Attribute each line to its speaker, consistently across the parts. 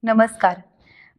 Speaker 1: नमस्कार.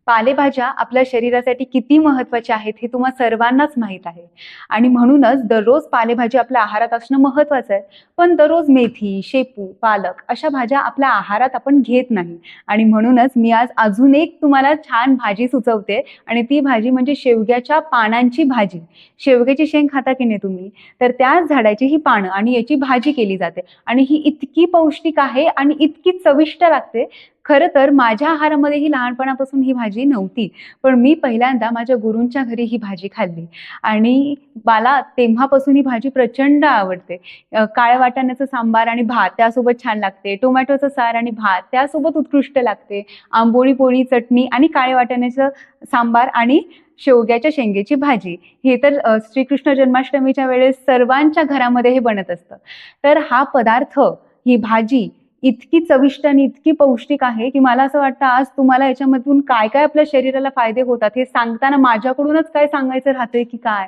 Speaker 1: पालेभाज्या आपल्या शरीरासाठी किती महत्त्वाच्या आहेत हे तुम्हा सर्वांनाच माहीत आहे आणि म्हणूनच दररोज पालेभाजी आपल्या आहारात असणं महत्त्वाचं आहे. पण दररोज मेथी, शेपू, पालक अशा भाज्या आपल्या आहारात आपण घेत नाही आणि म्हणूनच मी आज अजून एक तुम्हाला छान भाजी सुचवते आणि ती भाजी म्हणजे शेवग्याच्या पानांची भाजी. शेवग्याची शेंग खाता की नाही तुम्ही? तर त्याच झाडाची ही पानं आणि याची भाजी केली जाते आणि ही इतकी पौष्टिक आहे आणि इतकी चविष्ट लागते. खरं तर माझ्या आहारामध्ये ही लहानपणापासून ही भाजी नव्हती. पण मी पहिल्यांदा माझ्या गुरूंच्या घरी ही भाजी खाल्ली आणि मला तेव्हापासून ही भाजी प्रचंड आवडते. काळ्या वाटाण्याचं सांबार आणि भात त्यासोबत छान लागते. टोमॅटोचं सार आणि भात त्यासोबत उत्कृष्ट लागते. आंबोळी, पोळी, चटणी आणि काळ्या वाटाण्याचं सांबार आणि शेवग्याच्या शेंगेची भाजी हे तर श्रीकृष्ण जन्माष्टमीच्या वेळेस सर्वांच्या घरामध्ये हे बनत असतं. तर हा पदार्थ, ही भाजी इतकी चविष्ट आणि इतकी पौष्टिक आहे की मला असं वाटतं आज तुम्हाला याच्यामधून काय काय आपल्या शरीराला फायदे होतात हे सांगताना माझ्याकडूनच काय सांगायचं राहतंय की काय.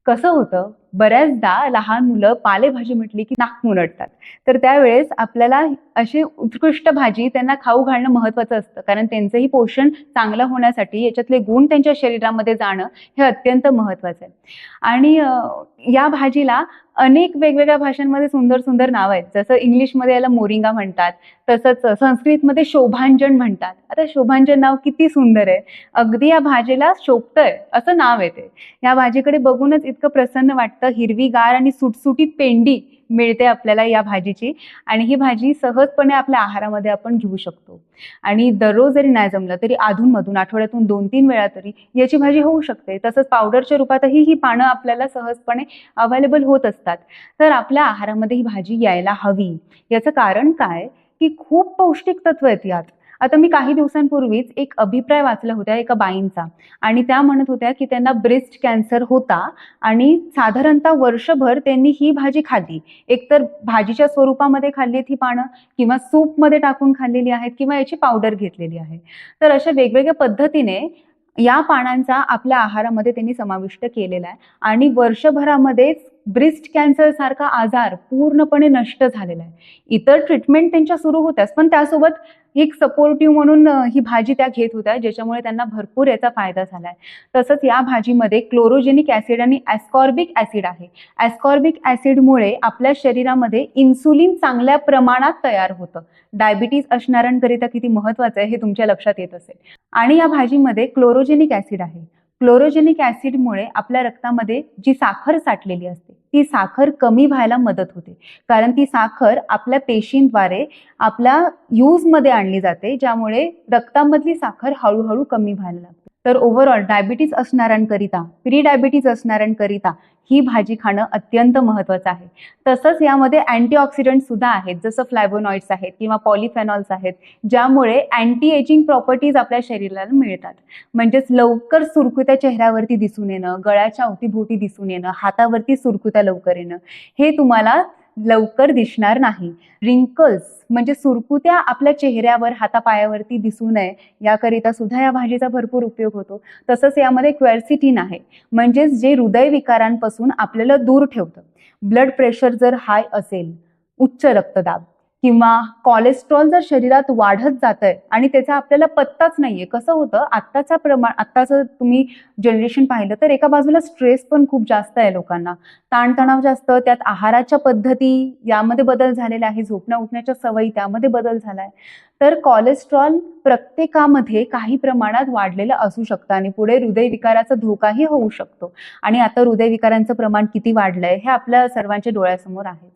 Speaker 1: कसं होतं, बऱ्याचदा लहान मुलं पालेभाजी म्हटली की नाक मुरडतात. तर त्यावेळेस आपल्याला अशी उत्कृष्ट भाजी त्यांना खाऊ घालणं महत्त्वाचं असतं, कारण त्यांचंही पोषण चांगलं होण्यासाठी याच्यातले गुण त्यांच्या शरीरामध्ये जाणं हे अत्यंत महत्त्वाचं आहे. आणि या भाजीला अनेक वेगवेगळ्या भाषांमध्ये सुंदर सुंदर नाव आहेत. जसं इंग्लिशमध्ये याला मोरिंगा म्हणतात, तसंच संस्कृतमध्ये शोभांजन म्हणतात. आता शोभांजन नाव किती सुंदर आहे. अगदी या भाजीला शोभतंय असं नाव आहे ते. या भाजीकडे बघूनच इतकं प्रसन्न वाटतं. हिरवीगार आणि सुटसुटीत पेंडी मिळते आपल्याला या भाजीची आणि ही भाजी सहजपणे आपल्या आहारामध्ये आपण घेऊ शकतो. आणि दररोज जरी नाही जमलं तरी अधूनमधून आठवड्यातून 2-3 वेळा तरी याची भाजी होऊ शकते. तसंच पावडरच्या रूपातही ही पानं आपल्याला सहजपणे अवेलेबल होत असतात. तर आपल्या आहारामध्ये ही भाजी यायला हवी. याचं कारण काय की खूप पौष्टिक तत्व आहेत यात. आता मी काही दिवसांपूर्वीच एक अभिप्राय वाचला होता एका बाईंचा आणि त्या म्हणत होत्या की त्यांना ब्रेस्ट कॅन्सर होता आणि साधारणतः वर्षभर त्यांनी ही भाजी खाल्ली. एकतर भाजीच्या स्वरूपामध्ये खाल्ली ही पानं किंवा सूपमध्ये टाकून खाल्लेली आहेत किंवा याची पावडर घेतलेली आहे. तर अशा वेगवेगळ्या पद्धतीने या पानांचा आपल्या आहारामध्ये त्यांनी समाविष्ट केलेला आहे आणि वर्षभरामध्येच ब्रेस्ट कॅन्सर सारखा आजार पूर्णपणे नष्ट झालेला आहे. इतर ट्रीटमेंट त्यांच्या सुरू होत्याच, पण त्यासोबत एक सपोर्टिव्ह म्हणून ही भाजी त्या घेत होत्या, ज्याच्यामुळे त्यांना भरपूर याचा फायदा झालाय. तसंच या भाजीमध्ये क्लोरोजेनिक ऍसिड आणि ॲस्कॉर्बिक ऍसिड आहे. ॲस्कॉर्बिक ऍसिडमुळे आपल्या शरीरामध्ये इन्सुलिन चांगल्या प्रमाणात तयार होतं. डायबिटीज असणाऱ्यांकरिता किती महत्वाचं आहे हे तुमच्या लक्षात येत असेल. आणि या भाजीमध्ये क्लोरोजेनिक ऍसिड आहे. क्लोरोजेनिक ऍसिडमुळे आपल्या रक्तामध्ये जी साखर साठलेली असते ती साखर कमी व्हायला मदत होते, कारण ती साखर आपल्या पेशींद्वारे आपल्या यूजमध्ये आणली जाते, ज्यामुळे रक्तामधली साखर हळूहळू कमी व्हायला लागते. तर ओव्हरऑल डायबिटीज असणाऱ्यांकरिता, प्री डायबिटीज असणाऱ्यांकरिता ही भाजी खाणं अत्यंत महत्त्वाचं आहे. तसंच यामध्ये अँटीऑक्सिडंट सुद्धा आहेत, जसं फ्लॅव्होनॉइड्स आहेत किंवा पॉलिफेनॉल्स आहेत, ज्यामुळे अँटी एजिंग प्रॉपर्टीज आपल्या शरीराला मिळतात. म्हणजेच लवकर सुरकुत्या चेहऱ्यावरती दिसून येणं, गळ्याच्या अवतीभोवती दिसून येणं, हातावरती सुरकुत्या लवकर येणं हे तुम्हाला लवकर दिसणार नाही. रिंकल्स म्हणजे सुरकुत्या आपल्या चेहऱ्यावर, हातापायावरती दिसू नये याकरिता सुद्धा या भाजीचा भरपूर उपयोग होतो. तसंच यामध्ये क्वेर्सिटिन आहे, म्हणजेच जे हृदयविकारांपासून आपल्याला दूर ठेवतं. ब्लड प्रेशर जर हाय असेल, उच्च रक्तदाब किंवा कोलेस्ट्रॉल जर शरीरात वाढत जातंय आणि त्याचा आपल्याला पत्ताच नाहीये. कसं होतं, आत्ताचं तुम्ही जनरेशन पाहिलं तर एका बाजूला स्ट्रेस पण खूप जास्त आहे लोकांना, ताणतणाव जास्त, त्यात आहाराच्या पद्धती यामध्ये बदल झालेला आहे, झोपण्या उठण्याच्या सवयी त्यामध्ये बदल झालाय. तर कोलेस्ट्रॉल प्रत्येकामध्ये काही प्रमाणात वाढलेलं असू शकतं आणि पुढे हृदयविकाराचा धोकाही होऊ शकतो. आणि आता हृदयविकारांचं प्रमाण किती वाढलंय हे आपल्या सर्वांच्या डोळ्यासमोर आहे.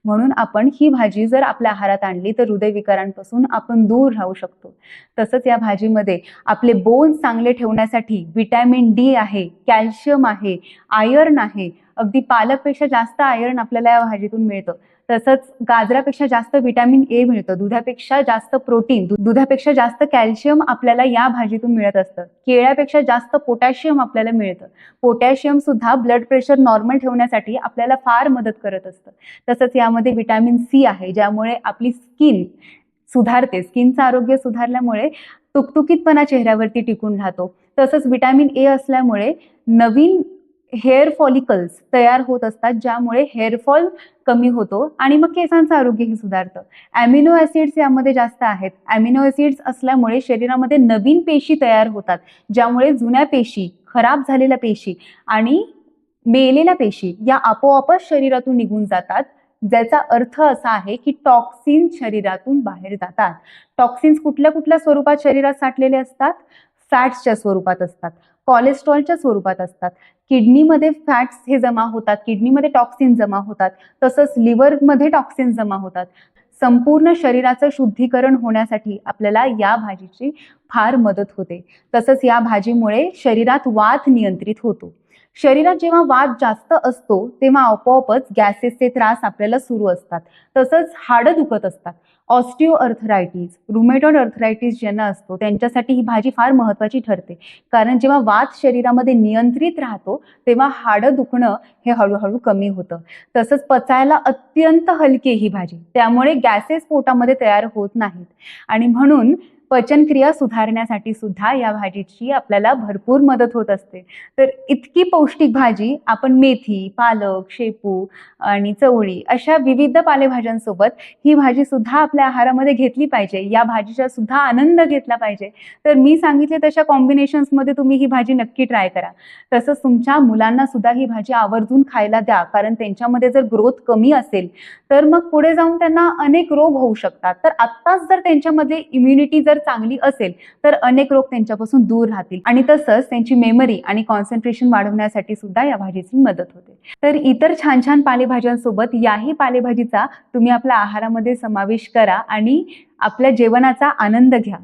Speaker 1: म्हणून आपण ही भाजी जर आपल्या आहारात आणली तर हृदयविकारांपासून आपण दूर राहू शकतो. तसंच या भाजीमध्ये आपले बोन्स चांगले ठेवण्यासाठी व्हिटॅमिन डी आहे, कॅल्शियम आहे, आयर्न आहे. अगदी पालकपेक्षा जास्त आयर्न आपल्याला या भाजीतून मिळतं. तसंच गाजरापेक्षा जास्त व्हिटॅमिन ए मिळतं, दुधापेक्षा जास्त प्रोटीन, दुधापेक्षा जास्त कॅल्शियम आपल्याला या भाजीतून मिळत असतं. केळ्यापेक्षा जास्त पोटॅशियम आपल्याला मिळतं. पोटॅशियम सुद्धा ब्लड प्रेशर नॉर्मल ठेवण्यासाठी आपल्याला फार मदत करत असतं. तसंच यामध्ये व्हिटॅमिन सी आहे, ज्यामुळे आपली स्किन सुधारते. स्किनचं आरोग्य सुधारल्यामुळे तुकतुकीतपणा चेहऱ्यावरती टिकून राहतो. तसंच व्हिटॅमिन ए असल्यामुळे नवीन हेअर फॉलिकल्स तयार होत असतात, ज्यामुळे हेअरफॉल कमी होतो आणि मग केसांचं आरोग्यही सुधारतं. अॅमिनो ॲसिड्स यामध्ये जास्त आहेत. अॅमिनो ॲसिड्स असल्यामुळे शरीरामध्ये नवीन पेशी तयार होतात, ज्यामुळे जुन्या पेशी, खराब झालेल्या पेशी आणि मेलेल्या पेशी या आपोआपच शरीरातून निघून जातात. ज्याचा अर्थ असा आहे की टॉक्सिन्स शरीरातून बाहेर जातात. टॉक्सिन्स कुठल्या कुठल्या स्वरूपात शरीरात साठलेले असतात? फॅट्सच्या स्वरूपात असतात, कोलेस्ट्रॉलच्या स्वरूपात असतात. किडनीमध्ये फॅट्स हे जमा होतात, किडनीमध्ये टॉक्सिन जमा होतात, तसंच लिव्हरमध्ये टॉक्सिन जमा होतात. संपूर्ण शरीराचं शुद्धीकरण होण्यासाठी आपल्याला या भाजीची फार मदत होते. तसंच या भाजीमुळे शरीरात वात नियंत्रित होतो. शरीरात जेव्हा वात जास्त असतो तेव्हा आपोआपच गॅसेसचे त्रास आपल्याला सुरू असतात. तसंच हाडं दुखत असतात. ऑस्टिओ अर्थरायटिस, रुमेटॉइड अर्थरायटिस ज्यांना असतो त्यांच्यासाठी ही भाजी फार महत्त्वाची ठरते. कारण जेव्हा वात शरीरामध्ये नियंत्रित राहतो तेव्हा हाडं दुखणं हे हळूहळू कमी होतं. तसंच पचायला अत्यंत हलकी ही भाजी, त्यामुळे गॅसेस पोटामध्ये तयार होत नाहीत आणि म्हणून पचनक्रिया सुधारण्यासाठी सुद्धा या भाजीची आपल्याला भरपूर मदत होत असते. तर इतकी पौष्टिक भाजी आपण मेथी, पालक, शेपू आणि चवळी अशा विविध पालेभाज्यांसोबत ही भाजी सुद्धा आपल्या आहारामध्ये घेतली पाहिजे. या भाजीचा सुद्धा आनंद घेतला पाहिजे. तर मी सांगितले तशा कॉम्बिनेशन्समध्ये तुम्ही ही भाजी नक्की ट्राय करा. तसंच तुमच्या मुलांना सुद्धा ही भाजी आवर्जून खायला द्या, कारण त्यांच्यामध्ये जर ग्रोथ कमी असेल तर मग पुढे जाऊन त्यांना अनेक रोग होऊ शकतात. तर आत्ताच जर त्यांच्यामध्ये इम्युनिटी जर चांगली असेल तर अनेक रोग त्यांच्यापासून दूर राहतील आणि तसंच त्यांची मेमरी आणि कॉन्सन्ट्रेशन वाढवण्यासाठी सुद्धा या भाजीची मदत होते. तर इतर छान छान पालेभाज्यांसोबत याही पालेभाजीचा तुम्ही आपल्या आहारामध्ये समावेश करा आणि आपल्या जेवणाचा आनंद घ्या.